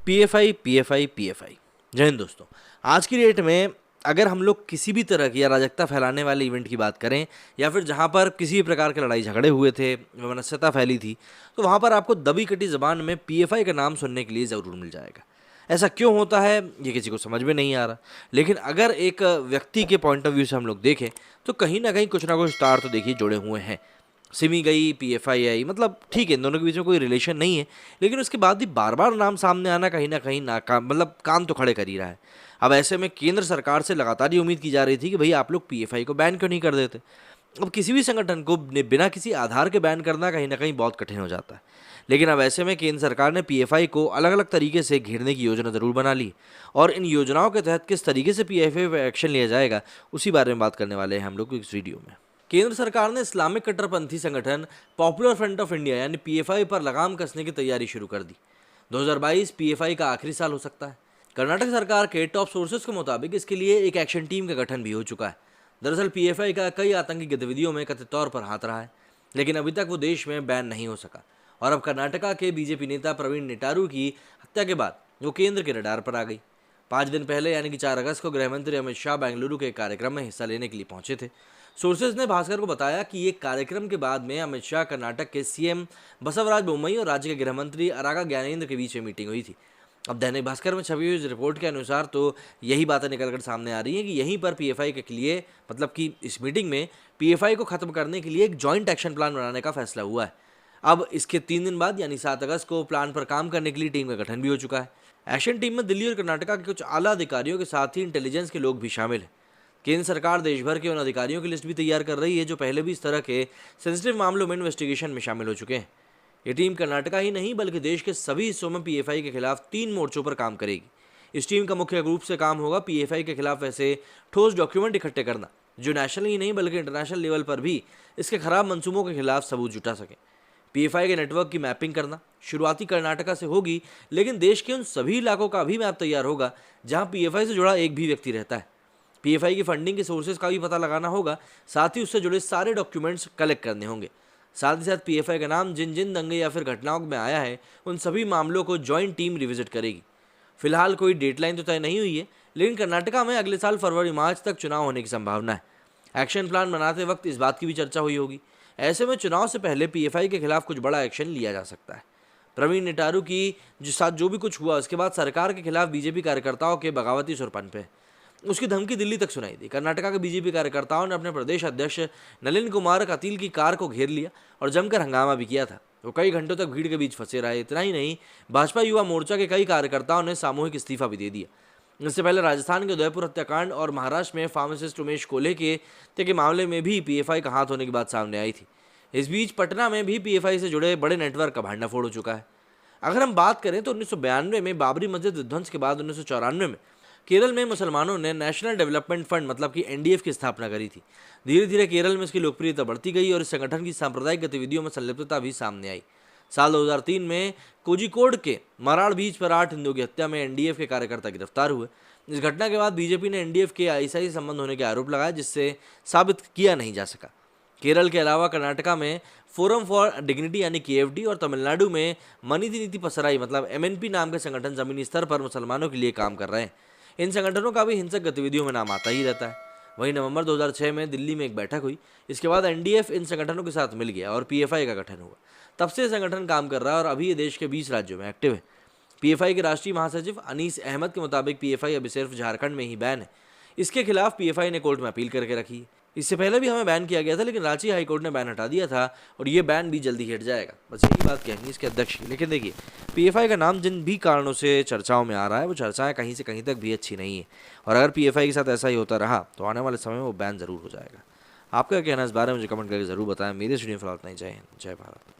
PFI PFI PFI. जय हिंद दोस्तों। आज की डेट में अगर हम लोग किसी भी तरह की अराजकता फैलाने वाले इवेंट की बात करें या फिर जहां पर किसी भी प्रकार के लड़ाई झगड़े हुए थे, वमनस्यता फैली थी, तो वहां पर आपको दबी कटी जबान में पीएफआई का नाम सुनने के लिए ज़रूर मिल जाएगा। ऐसा क्यों होता है ये किसी को समझ में नहीं आ रहा, लेकिन अगर एक व्यक्ति के पॉइंट ऑफ व्यू से हम लोग देखें तो कहीं ना कुछ तार तो देखिए जुड़े हुए हैं। सिमी गई, पीएफआई आई, मतलब ठीक है, इन दोनों के बीच में कोई रिलेशन नहीं है, लेकिन उसके बाद भी बार बार नाम सामने आना कहीं ना कहीं नाकाम, मतलब कान तो खड़े कर ही रहा है। अब ऐसे में केंद्र सरकार से लगातार ये उम्मीद की जा रही थी कि भाई आप लोग पीएफआई को बैन क्यों नहीं कर देते। अब किसी भी संगठन को बिना किसी आधार के बैन करना कहीं ना कहीं बहुत कठिन हो जाता है, लेकिन अब ऐसे में केंद्र सरकार ने पीएफआई को अलग अलग तरीके से घेरने की योजना ज़रूर बना ली, और इन योजनाओं के तहत किस तरीके से पीएफआई पर एक्शन लिया जाएगा उसी बारे में बात करने वाले हैं हम लोग इस वीडियो में। केंद्र सरकार ने इस्लामिक कट्टरपंथी संगठन पॉपुलर फ्रंट ऑफ इंडिया यानी पीएफआई पर लगाम कसने की तैयारी शुरू कर दी। 2022 पीएफआई का आखिरी साल हो सकता है। कर्नाटक सरकार के टॉप सोर्सेज के मुताबिक इसके लिए एक एक्शन टीम का गठन भी हो चुका है। दरअसल पीएफआई का कई आतंकी गतिविधियों में कथित तौर पर हाथ रहा है, लेकिन अभी तक वो देश में बैन नहीं हो सका, और अब कर्नाटका के बीजेपी नेता प्रवीण नेटारू की हत्या के बाद वो केंद्र के रडार पर आ गई। 5 दिन पहले यानी कि 4 अगस्त को गृहमंत्री अमित शाह बेंगलुरु के कार्यक्रम में हिस्सा लेने के लिए पहुंचे थे। सोर्सेज ने भास्कर को बताया कि ये कार्यक्रम के बाद में अमित शाह, कर्नाटक के सीएम बसवराज बोम्मई और राज्य के गृहमंत्री अरागा ज्ञानेंद्र के बीच में मीटिंग हुई थी। अब दैनिक भास्कर में छपी हुई रिपोर्ट के अनुसार तो यही बातें निकलकर सामने आ रही हैं कि यहीं पर पीएफआई के लिए, मतलब कि इस मीटिंग में पीएफआई को खत्म करने के लिए एक जॉइंट एक्शन प्लान बनाने का फैसला हुआ है। अब इसके 3 दिन बाद यानी 7 अगस्त को प्लान पर काम करने के लिए टीम का गठन भी हो चुका है। एक्शन टीम में दिल्ली और कर्नाटका के कुछ आला अधिकारियों के साथ ही इंटेलिजेंस के लोग भी शामिल हैं। केंद्र सरकार देश भर के उन अधिकारियों की लिस्ट भी तैयार कर रही है जो पहले भी इस तरह के सेंसिटिव मामलों में इन्वेस्टिगेशन में शामिल हो चुके हैं। ये टीम कर्नाटका ही नहीं बल्कि देश के सभी हिस्सों में पीएफआई के खिलाफ 3 मोर्चों पर काम करेगी। इस टीम का मुख्य रूप से काम होगा पीएफआई के खिलाफ ऐसे ठोस डॉक्यूमेंट इकट्ठे करना जो नेशनल ही नहीं बल्कि इंटरनेशनल लेवल पर भी इसके खराब मंसूबों के खिलाफ सबूत जुटा सके। पीएफआई के नेटवर्क की मैपिंग करना शुरुआती कर्नाटका से होगी, लेकिन देश के उन सभी इलाकों का भी मैप तैयार होगा जहां पीएफआई से जुड़ा एक भी व्यक्ति रहता है। पीएफआई की फंडिंग के सोर्सेज का भी पता लगाना होगा, साथ ही उससे जुड़े सारे डॉक्यूमेंट्स कलेक्ट करने होंगे। साथ ही साथ पीएफआई का नाम जिन जिन दंगे या फिर घटनाओं में आया है उन सभी मामलों को जॉइंट टीम रिविजिट करेगी। फिलहाल कोई डेडलाइन तो तय नहीं हुई है, लेकिन कर्नाटका में अगले साल फरवरी मार्च तक चुनाव होने की संभावना है। एक्शन प्लान बनाते वक्त इस बात की भी चर्चा हुई होगी। ऐसे में चुनाव से पहले पीएफआई के खिलाफ कुछ बड़ा एक्शन लिया जा सकता है। प्रवीण नेटारू की साथ जो भी कुछ हुआ उसके बाद सरकार के खिलाफ बीजेपी कार्यकर्ताओं के बगावती सुरपन पे उसकी धमकी दिल्ली तक सुनाई दी। कर्नाटका के बीजेपी कार्यकर्ताओं ने अपने प्रदेश अध्यक्ष नलिन कुमार कतील की कार को घेर लिया और जमकर हंगामा भी किया था। वो कई घंटों तक भीड़ के बीच फंसे रहे। इतना ही नहीं, भाजपा युवा मोर्चा के कई कार्यकर्ताओं ने सामूहिक इस्तीफा भी दे दिया। इससे पहले राजस्थान के उदयपुर हत्याकांड और महाराष्ट्र में फार्मासिस्ट उमेश कोल्हे के मामले में भी पीएफआई का हाथ होने की बात सामने आई थी। इस बीच पटना में भी पीएफआई से जुड़े बड़े नेटवर्क का भांडाफोड़ हो चुका है। अगर हम बात करें तो 1992 में बाबरी मस्जिद विध्वंस के बाद 1994 में केरल में मुसलमानों ने नेशनल डेवलपमेंट फंड मतलब कि एनडीएफ की स्थापना करी थी। धीरे धीरे केरल में इसकी लोकप्रियता बढ़ती गई और इस संगठन की सांप्रदायिक गतिविधियों में संलिप्तता भी सामने आई। साल 2003 में कोझिकोड के मराड़ बीच पर 8 हिंदुओं की हत्या में एनडीएफ के कार्यकर्ता गिरफ्तार हुए। इस घटना के बाद बीजेपी ने एनडीएफ के आईएसआई संबंध होने के आरोप लगाए, जिससे साबित किया नहीं जा सका। केरल के अलावा कर्नाटका में फोरम फॉर डिग्निटी यानी केएफडी और तमिलनाडु में मनीति नीति पसराई मतलब एमएनपी नाम के संगठन जमीनी स्तर पर मुसलमानों के लिए काम कर रहे हैं। इन संगठनों का भी हिंसक गतिविधियों में नाम आता ही रहता है। वहीं नवंबर 2006 में दिल्ली में एक बैठक हुई। इसके बाद एनडीएफ इन संगठनों के साथ मिल गया और पीएफआई का गठन हुआ। तब से संगठन काम कर रहा है और अभी ये देश के 20 राज्यों में एक्टिव है। पीएफआई के राष्ट्रीय महासचिव अनीस अहमद के मुताबिक पीएफआई अभी सिर्फ झारखंड में ही बैन है। इसके खिलाफ पीएफआई ने कोर्ट में अपील करके रखी है। इससे पहले भी हमें बैन किया गया था, लेकिन रांची हाईकोर्ट ने बैन हटा दिया था और ये बैन भी जल्दी हट जाएगा। बस यही बात कहेंगे इसके अध्यक्ष की। लेकिन देखिए, पीएफआई का नाम जिन भी कारणों से चर्चाओं में आ रहा है वो चर्चाएं कहीं से कहीं तक भी अच्छी नहीं है, और अगर पीएफआई के साथ ऐसा ही होता रहा तो आने वाले समय में वो बैन जरूर हो जाएगा। आपका क्या कहना है इस बारे में मुझे कमेंट करके जरूर बताएं। मेरे स्टूडियो फिलहाल नहीं। जय हिंद, जय भारत।